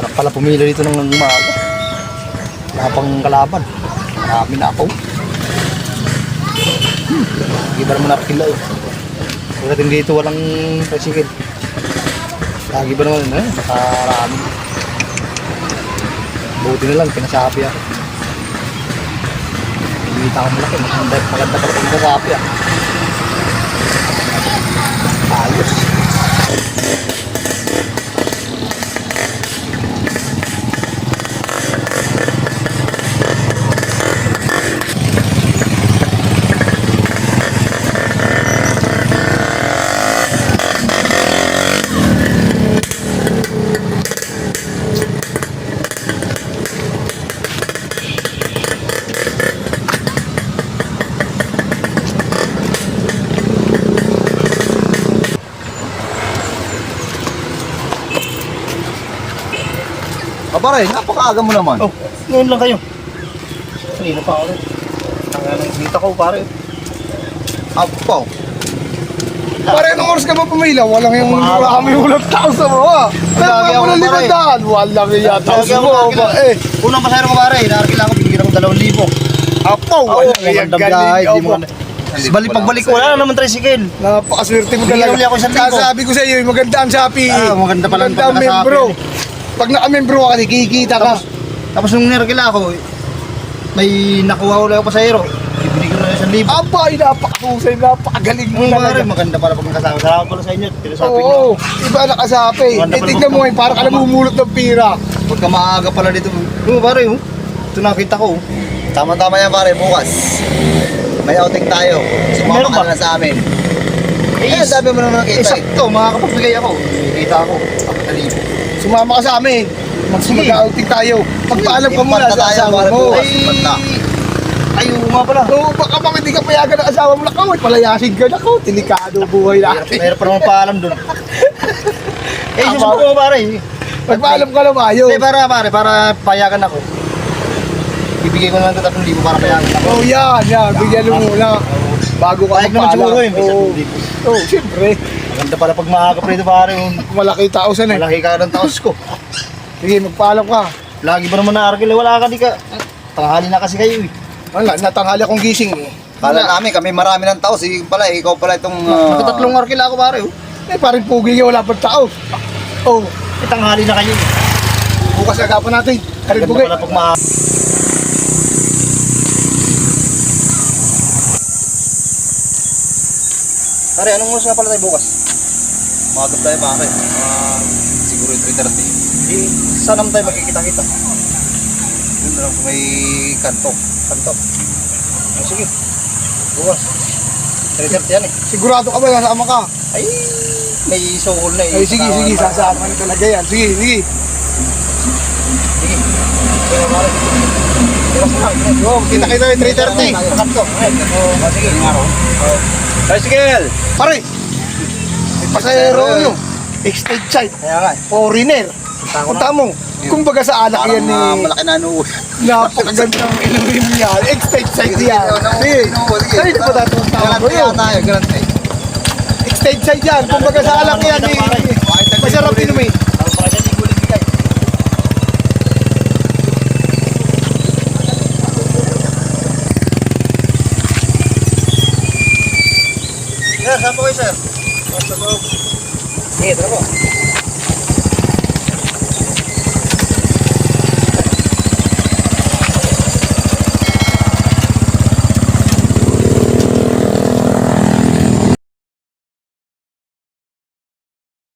Sarap pala pumila dito ng umaga. Wala pang kalaban. Marami na ako. Iba naman nakakila eh. Pagdating dito walang tricycle. Lagi ba naman nakarami. Buti na lang, pinasabi ako. Kumita ako malaki. Maganda pala pinasabi ako. Ayos. Pare, napakaaga mo naman. Oh, ngayon lang kayo. Kanina pa ako rin. Nakikita ko pare. Apo. Pare, anong oras ka ba pumila? Walang yung marami ulang tao sa mga. Lagi ako, Walang pare. limandaan. Walang yata Lagi sa ako mga. nakakila. Unang pasayro ko pare, nakakila ko, binigyan ako 2,000. Apo, walang yung galing. Apo. Pagbalik ko, wala naman tricycle. Napakaswerte mo Bigyan talaga. uli ako 1,000. Sabi ko sa iyo, maganda ang Shopee. Maganda pala ang Maganda ang pagkaka-Shopee. membro. Pag naka-membro ka kasi, kikita ka. Tapos nung nirkila ako, may nakuha ko lang ako pasayro. Ibinigyan ko na 1,000. Abay, napakahusay, napakagaling mo Pare, talaga. maganda pala pag nakasama. Salamat pala sa inyo. Pinasabi nyo. Oo, iba nakasapi. Maganda pala Tignan mo ngayon, parang ka namumulot ng pira. Pagka maaga pala dito. Pare, ito nakita ko. Tama-tama yan pare, bukas. May outing tayo. Sumama Meron ba? ka na sa amin. Eh, Eh, sabi mo naman nakita eh. sakto, makakapagbigay ako. Kita ako. 4,000. Sumama ka sa amin. Sige. Mag-outing tayo. Pagpaalam ka muna Ipanta sa tayo, asawa pare, mo. bukas. Ipanta. Ayaw nga pala. Oo, baka bang hindi ka payagan ng asawa mo na kaway, palayasin ka na ko, delikado buhay natin. Mayroon pa naman paalam doon. Eh, susubukan mo pare. Pagpaalam ka na mayo. Hindi, para payagan ako. Ibigay ko naman ito 3,000 para payagan ako. Oh, yan, bigyan mo muna. Bago ka Payag naman siguro yun, may Oo, 1,000. oh, siyempre. Maganda pala pag maaga pa rito pare. Malaki tausan eh. Malaki ka ng taos ko. Sige, magpaalam ka. Lagi ba naman na-argil? Wala ka di ka. Tanghali na kasi kayo eh. Wala, natanghali akong gising eh. Kala namin, kami marami ng tao. Sige pala, ikaw pala itong... Nakatatlong argil ako pare. Eh, parang pugi nga, wala pang tao. Oh, Eh, tanghali na kayo. bukas agapan natin. Karin Maganda pugi. pala pag maaga. Pare, anong oras nga pala tayo bukas? Magab tayo pare. Siguro yung 3:30. Eh, saan naman tayo magkikita-kita? Yun na lang kung may kanto. Kanto. Oh, sige. Bukas. 3:30 yan eh. Sigurado ka ba nasama ka? Ay, may soul na eh. Ay, sige, sasama na talaga yan. Sige, sige. Sige. Kaya pare. Bukas na. Oh, kita-kita yung 3:30. Kanto. Oh, sige. Tricycle! Pare, may pasahero yun. Extend side. Kaya nga. Foreigner. Punta mo. Kumbaga sa alak yan Parang ni malaki na ano. napakagandang inumin niya. Extend side yan. Sige. Sige. Sa'yo na ba tatunta ko Garante yun? tayo, garante. Extend side yan. Kumbaga sa alak yan ni masarap inumin. Ako pa dyan, hindi ko bigay. Sir, saan po kayo, sir? Sige, tara po.